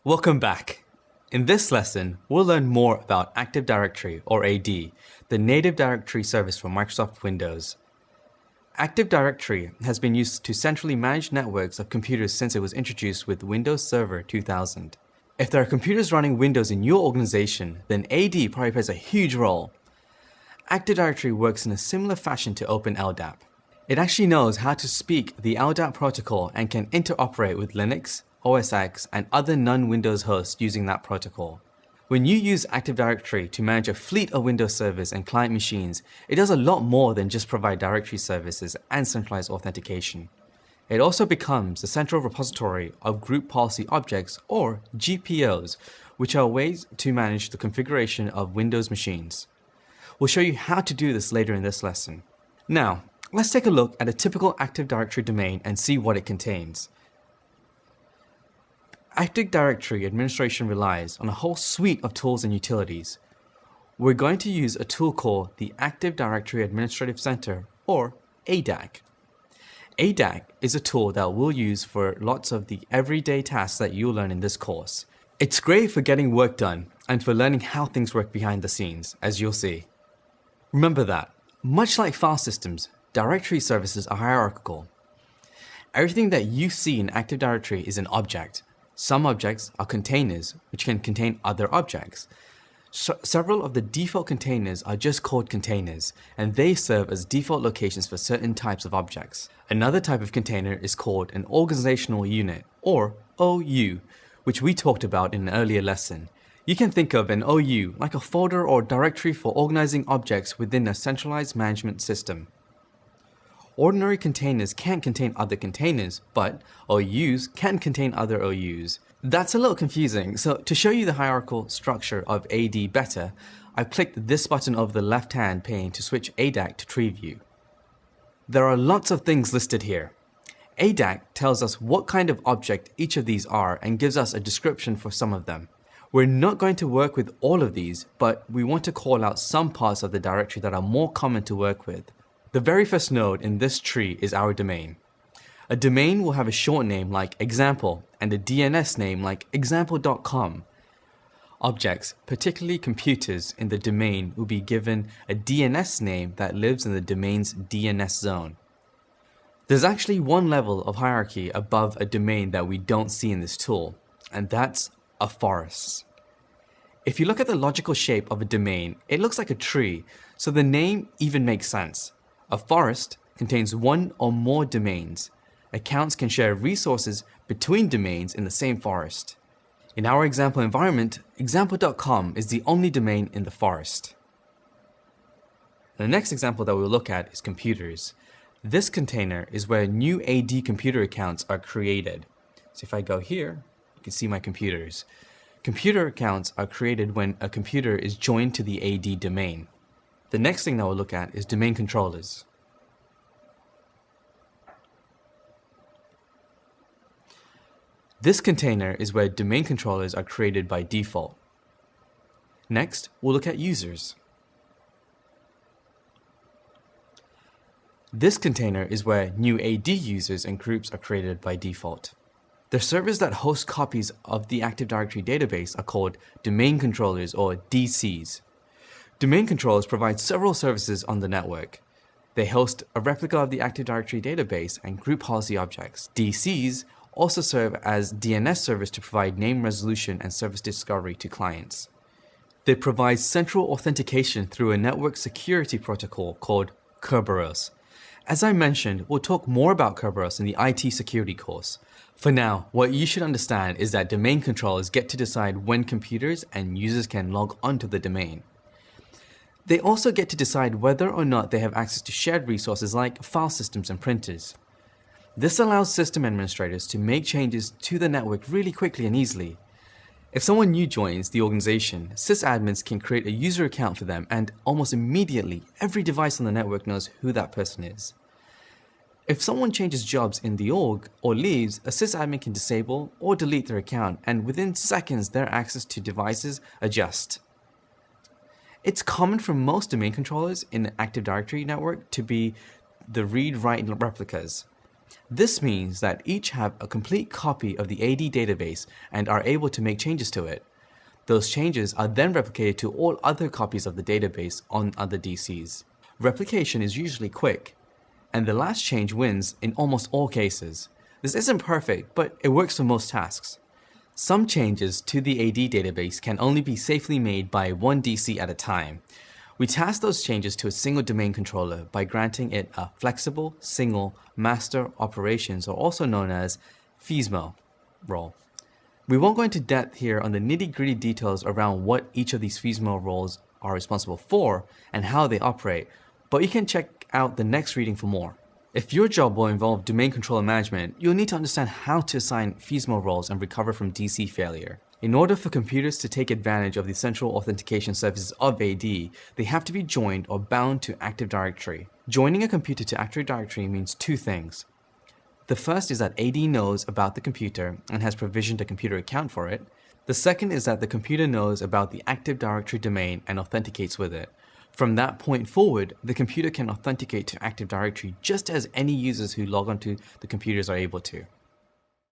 Welcome back. In this lesson, we'll learn more about Active Directory, or AD, the native directory service for Microsoft Windows. Active Directory has been used to centrally manage networks of computers since it was introduced with Windows Server 2000. If there are computers running Windows in your organization, then AD probably plays a huge role. Active Directory works in a similar fashion to Open LDAP. It actually knows how to speak the LDAP protocol and can interoperate with Linux, OS X, and other non-Windows hosts using that protocol. When you use Active Directory to manage a fleet of Windows servers and client machines, it does a lot more than just provide directory services and centralized authentication. It also becomes the central repository of group policy objects, or GPOs, which are ways to manage the configuration of Windows machines. We'll show you how to do this later in this lesson. Now, let's take a look at a typical Active Directory domain and see what it contains. Active Directory administration relies on a whole suite of tools and utilities. We're going to use a tool called the Active Directory Administrative Center, or ADAC. ADAC is a tool that we'll use for lots of the everyday tasks that you'll learn in this course. It's great for getting work done and for learning how things work behind the scenes, as you'll see. Remember that, much like file systems, directory services are hierarchical. Everything that you see in Active Directory is an object. Some objects are containers, which can contain other objects. Several of the default containers are just called containers, and they serve as default locations for certain types of objects. Another type of container is called an organizational unit, or OU, which we talked about in an earlier lesson. You can think of an OU like a folder or directory for organizing objects within a centralized management system. Ordinary containers can't contain other containers, but OUs can contain other OUs. That's a little confusing, so to show you the hierarchical structure of AD better, I've clicked this button over the left-hand pane to switch ADAC to tree view. There are lots of things listed here. ADAC tells us what kind of object each of these are and gives us a description for some of them. We're not going to work with all of these, but we want to call out some parts of the directory that are more common to work with. The very first node in this tree is our domain. A domain will have a short name like example and a DNS name like example.com. Objects, particularly computers in the domain, will be given a DNS name that lives in the domain's DNS zone. There's actually one level of hierarchy above a domain that we don't see in this tool, and that's a forest. If you look at the logical shape of a domain, it looks like a tree, so the name even makes sense. A forest contains one or more domains. Accounts can share resources between domains in the same forest. In our example environment, example.com is the only domain in the forest. The next example that we'll look at is computers. This container is where new AD computer accounts are created. So if I go here, you can see my computers. Computer accounts are created when a computer is joined to the AD domain. The next thing that we'll look at is domain controllers. This container is where domain controllers are created by default. Next, we'll look at users. This container is where new AD users and groups are created by default. The servers that host copies of the Active Directory database are called domain controllers, or DCs. Domain controllers provide several services on the network. They host a replica of the Active Directory database and group policy objects. DCs also serve as DNS servers to provide name resolution and service discovery to clients. They provide central authentication through a network security protocol called Kerberos. As I mentioned, we'll talk more about Kerberos in the IT security course. For now, what you should understand is that domain controllers get to decide when computers and users can log onto the domain. They also get to decide whether or not they have access to shared resources like file systems and printers. This allows system administrators to make changes to the network really quickly and easily. If someone new joins the organization, sysadmins can create a user account for them, and almost immediately, every device on the network knows who that person is. If someone changes jobs in the org or leaves, a sysadmin can disable or delete their account, and within seconds their access to devices adjusts. It's common for most domain controllers in the Active Directory network to be the read-write replicas. This means that each have a complete copy of the AD database and are able to make changes to it. Those changes are then replicated to all other copies of the database on other DCs. Replication is usually quick, and the last change wins in almost all cases. This isn't perfect, but it works for most tasks. Some changes to the AD database can only be safely made by one DC at a time. We task those changes to a single domain controller by granting it a flexible, single, master operations, or also known as FSMA role. We won't go into depth here on the nitty-gritty details around what each of these FSMA roles are responsible for and how they operate, but you can check out the next reading for more. If your job will involve domain controller management, you'll need to understand how to assign FSMA roles and recover from DC failure. In order for computers to take advantage of the central authentication services of AD, they have to be joined or bound to Active Directory. Joining a computer to Active Directory means two things. The first is that AD knows about the computer and has provisioned a computer account for it. The second is that the computer knows about the Active Directory domain and authenticates with it. From that point forward, the computer can authenticate to Active Directory just as any users who log onto the computers are able to.